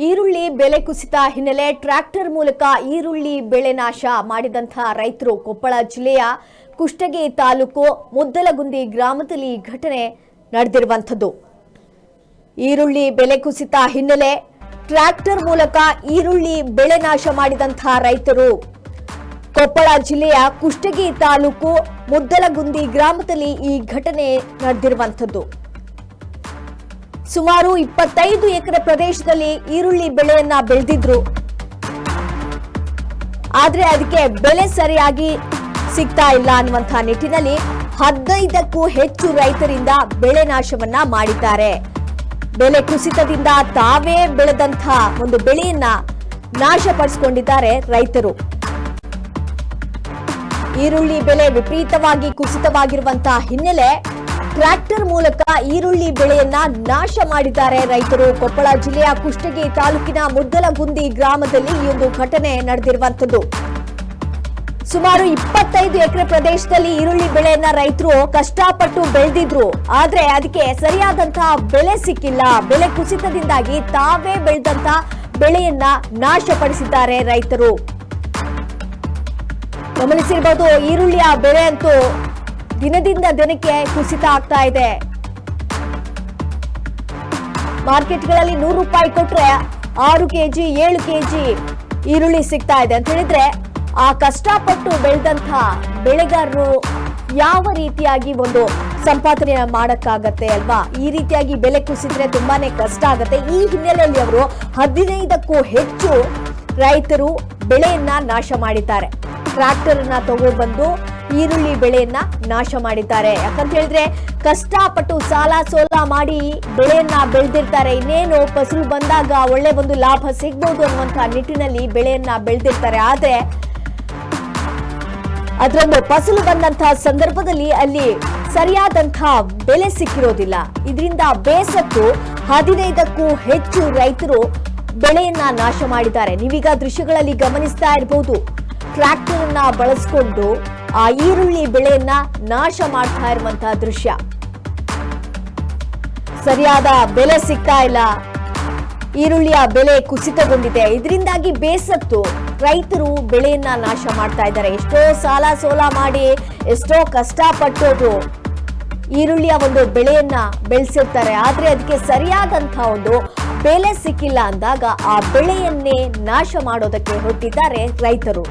ಈರುಳ್ಳಿ ಬೆಲೆ ಕುಸಿತ ಹಿನ್ನೆಲೆ ಟ್ರ್ಯಾಕ್ಟರ್ ಮೂಲಕ ಈರುಳ್ಳಿ ಬೆಳೆ ನಾಶ ಮಾಡಿದಂತಹ ರೈತರು ಕೊಪ್ಪಳ ಜಿಲ್ಲೆಯ ಕುಷ್ಟಗಿ ತಾಲೂಕು ಮುದ್ದಲಗುಂದಿ ಗ್ರಾಮದಲ್ಲಿ ಘಟನೆ ನಡೆದಿರುವಂತದ್ದು. ಈರುಳ್ಳಿ ಬೆಲೆ ಕುಸಿತ ಹಿನ್ನೆಲೆ ಟ್ರ್ಯಾಕ್ಟರ್ ಮೂಲಕ ಈರುಳ್ಳಿ ಬೆಳೆ ನಾಶ ಮಾಡಿದಂತಹ ರೈತರು ಕೊಪ್ಪಳ ಜಿಲ್ಲೆಯ ಕುಷ್ಟಗಿ ತಾಲೂಕು ಮುದ್ದಲಗುಂದಿ ಗ್ರಾಮದಲ್ಲಿ ಈ ಘಟನೆ ನಡೆದಿರುವಂತದ್ದು. ಸುಮಾರು 25 ಎಕರೆ ಪ್ರದೇಶದಲ್ಲಿ ಈರುಳ್ಳಿ ಬೆಳೆಯನ್ನ ಬೆಳೆದಿದ್ರು. ಆದ್ರೆ ಅದಕ್ಕೆ ಬೆಲೆ ಸರಿಯಾಗಿ ಸಿಗ್ತಾ ಇಲ್ಲ ಅನ್ನುವಂತಹ ನಿಟ್ಟಿನಲ್ಲಿ 15ಕ್ಕೂ ಹೆಚ್ಚು ರೈತರಿಂದ ಬೆಳೆ ನಾಶವನ್ನ ಮಾಡಿದ್ದಾರೆ. ಬೆಲೆ ಕುಸಿತದಿಂದ ತಾವೇ ಬೆಳೆದಂತಹ ಒಂದು ಬೆಳೆಯನ್ನ ನಾಶಪಡಿಸಿಕೊಂಡಿದ್ದಾರೆ ರೈತರು. ಈರುಳ್ಳಿ ಬೆಲೆ ವಿಪರೀತವಾಗಿ ಕುಸಿತವಾಗಿರುವಂತಹ ಹಿನ್ನೆಲೆ ಟ್ರ್ಯಾಕ್ಟರ್ ಮೂಲಕ ಈರುಳ್ಳಿ ಬೆಳೆಯನ್ನ ನಾಶ ಮಾಡಿದ್ದಾರೆ ರೈತರು. ಕೊಪ್ಪಳ ಜಿಲ್ಲೆಯ ಕುಷ್ಟಗಿ ತಾಲೂಕಿನ ಮುದ್ದಲಗುಂದಿ ಗ್ರಾಮದಲ್ಲಿ ಈ ಒಂದು ಘಟನೆ ನಡೆದಿರುವಂತದ್ದು. ಸುಮಾರು 25 ಎಕರೆ ಪ್ರದೇಶದಲ್ಲಿ ಈರುಳ್ಳಿ ಬೆಳೆಯನ್ನ ರೈತರು ಕಷ್ಟಪಟ್ಟು ಬೆಳೆದಿದ್ರು. ಆದ್ರೆ ಅದಕ್ಕೆ ಸರಿಯಾದಂತಹ ಬೆಲೆ ಸಿಕ್ಕಿಲ್ಲ. ಬೆಲೆ ಕುಸಿತದಿಂದಾಗಿ ತಾವೇ ಬೆಳೆದಂತಹ ಬೆಳೆಯನ್ನ ನಾಶಪಡಿಸಿದ್ದಾರೆ ರೈತರು. ಗಮನಿಸಿರಬಹುದು, ಈರುಳ್ಳಿಯ ಬೆಲೆ ಅಂತೂ ದಿನದಿಂದ ದಿನಕ್ಕೆ ಕುಸಿತ ಆಗ್ತಾ ಇದೆ. ಮಾರ್ಕೆಟ್ಗಳಲ್ಲಿ 100 ರೂಪಾಯಿ ಕೊಟ್ರೆ 6 ಕೆಜಿ 7 ಕೆಜಿ ಈರುಳ್ಳಿ ಸಿಗ್ತಾ ಇದೆ ಅಂತ ಹೇಳಿದ್ರೆ ಆ ಕಷ್ಟಪಟ್ಟು ಬೆಳೆದಂತ ಬೆಳೆಗಾರರು ಯಾವ ರೀತಿಯಾಗಿ ಒಂದು ಸಂಪಾದನೆ ಮಾಡಕ್ಕಾಗತ್ತೆ ಅಲ್ವಾ? ಈ ರೀತಿಯಾಗಿ ಬೆಲೆ ಕುಸಿದ್ರೆ ತುಂಬಾನೇ ಕಷ್ಟ ಆಗತ್ತೆ. ಈ ಹಿನ್ನೆಲೆಯಲ್ಲಿ ಅವರು 15ಕ್ಕೂ ಹೆಚ್ಚು ರೈತರು ಬೆಳೆಯನ್ನ ನಾಶ ಮಾಡಿದ್ದಾರೆ. ಟ್ರ್ಯಾಕ್ಟರ್ ಅನ್ನ ತಗೊಂಡ್ಬಂದು ಈರುಳ್ಳಿ ಬೆಳೆಯನ್ನ ನಾಶ ಮಾಡಿದ್ದಾರೆ. ಯಾಕಂತ ಹೇಳಿದ್ರೆ ಕಷ್ಟಪಟ್ಟು ಸಾಲ ಸೋಲ ಮಾಡಿ ಬೆಳೆಯನ್ನ ಬೆಳೆದಿರ್ತಾರೆ. ಇನ್ನೇನು ಫಸಲು ಬಂದಾಗ ಒಳ್ಳೆ ಒಂದು ಲಾಭ ಸಿಗ್ಬಹುದು ಅನ್ನುವಂತಹ ನಿಟ್ಟಿನಲ್ಲಿ ಬೆಳೆಯನ್ನ ಬೆಳೆದಿರ್ತಾರೆ. ಆದ್ರೆ ಅದರೊಂದು ಫಸಲು ಬಂದಂತಹ ಸಂದರ್ಭದಲ್ಲಿ ಅಲ್ಲಿ ಸರಿಯಾದಂತಹ ಬೆಲೆ ಸಿಕ್ಕಿರೋದಿಲ್ಲ. ಇದರಿಂದ ಬೇಸತ್ತು 15ಕ್ಕೂ ಹೆಚ್ಚು ರೈತರು ಬೆಳೆಯನ್ನ ನಾಶ ಮಾಡಿದ್ದಾರೆ. ನೀವೀಗ ದೃಶ್ಯಗಳಲ್ಲಿ ಗಮನಿಸ್ತಾ ಇರಬಹುದು, ಟ್ರ್ಯಾಕ್ಟರ್ ಅನ್ನ ಬಳಸಿಕೊಂಡು ಆ ಈರುಳ್ಳಿ ಬೆಳೆಯನ್ನ ನಾಶ ಮಾಡ್ತಾ ಇರುವಂತಹ ದೃಶ್ಯ. ಸರಿಯಾದ ಬೆಲೆ ಸಿಗ್ತಾ ಇಲ್ಲ. ಈರುಳ್ಳಿಯ ಬೆಲೆ ಕುಸಿತಗೊಂಡಿದೆ. ಇದರಿಂದಾಗಿ ಬೇಸತ್ತು ರೈತರು ಬೆಳೆಯನ್ನ ನಾಶ ಮಾಡ್ತಾ ಇದ್ದಾರೆ. ಎಷ್ಟೋ ಸಾಲ ಸೋಲ ಮಾಡಿ ಎಷ್ಟೋ ಕಷ್ಟಪಟ್ಟು ಈರುಳ್ಳಿಯ ಒಂದು ಬೆಳೆಯನ್ನ ಬೆಳೆಸಿರ್ತಾರೆ. ಆದ್ರೆ ಅದಕ್ಕೆ ಸರಿಯಾದಂತಹ ಒಂದು ಬೆಲೆ ಸಿಕ್ಕಿಲ್ಲ ಅಂದಾಗ ಆ ಬೆಳೆಯನ್ನೇ ನಾಶ ಮಾಡೋದಕ್ಕೆ ಹೊರಟಿದ್ದಾರೆ ರೈತರು.